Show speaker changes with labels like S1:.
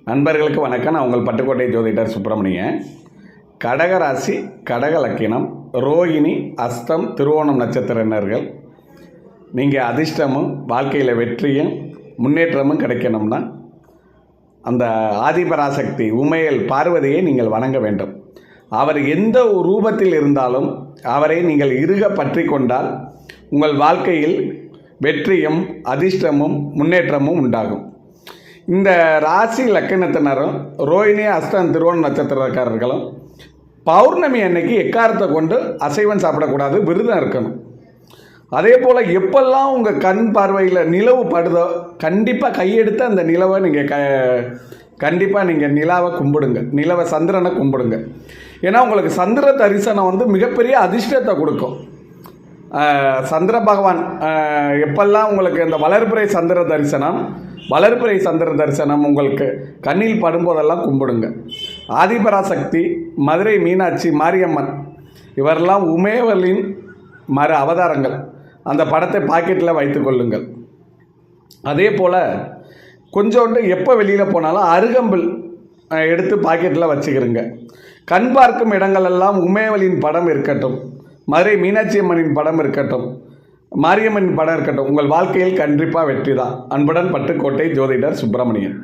S1: நண்பர்களுக்கு வணக்கம். நான் உங்கள் பட்டுக்கோட்டை ஜோதிடர் சுப்பிரமணியன். கடகராசி, கடக லக்கினம், ரோகிணி, அஸ்தம், திருவோணம் நட்சத்திரத்தினர்கள் நீங்கள் அதிர்ஷ்டமும் வாழ்க்கையில் வெற்றியும் முன்னேற்றமும் கிடைக்கணும்னா அந்த ஆதிபராசக்தி உமையல் பார்வதியை நீங்கள் வணங்க வேண்டும். அவர் எந்த ரூபத்தில் இருந்தாலும் அவரை நீங்கள் இறுக பற்றி கொண்டால் உங்கள் வாழ்க்கையில் வெற்றியும் அதிர்ஷ்டமும் முன்னேற்றமும் உண்டாகும். இந்த ராசி லக்கணத்தினரும் ரோஹிணி, அஸ்தம், திருவோணம் நட்சத்திரக்காரர்களும் பௌர்ணமி அன்னைக்கு எக்காரத்தை கொண்டு அசைவம் சாப்பிடக்கூடாது, விரதம் இருக்கணும். அதே போல் எப்பெல்லாம் உங்கள் கண் பார்வையில் நிலவு படுதோ கண்டிப்பாக கையெடுத்து அந்த நிலவை நீங்கள் கண்டிப்பாக நீங்கள் நிலாவை கும்பிடுங்க, நிலவை சந்திரனை கும்பிடுங்க. ஏன்னா உங்களுக்கு சந்திர தரிசனம் மிகப்பெரிய அதிர்ஷ்டத்தை கொடுக்கும். சந்திர பகவான் எப்பெல்லாம் உங்களுக்கு இந்த வளர்பிறை சந்திர தரிசனம் உங்களுக்கு கண்ணில் படும்போதெல்லாம் கும்பிடுங்க. ஆதிபராசக்தி, மதுரை மீனாட்சி, மாரியம்மன் இவரெல்லாம் உமையவளின் மறு அவதாரங்கள். அந்த படத்தை பாக்கெட்டில் வைத்து கொள்ளுங்கள். அதே போல் கொஞ்சோண்டு எப்போ வெளியில் போனாலும் அருகம்பில் எடுத்து பாக்கெட்டில் வச்சுக்கிறங்க. கண் பார்க்கும் இடங்களெல்லாம் உமையவளின் படம் இருக்கட்டும், மதுரை மீனாட்சி அம்மனின் படம் இருக்கட்டும், மாரியம்மன் படம் இருக்கட்டும். உங்கள் வாழ்க்கையில் கண்டிப்பாக வெற்றி தான். அன்புடன் பட்டுக்கோட்டை ஜோதிடர் சுப்பிரமணியன்.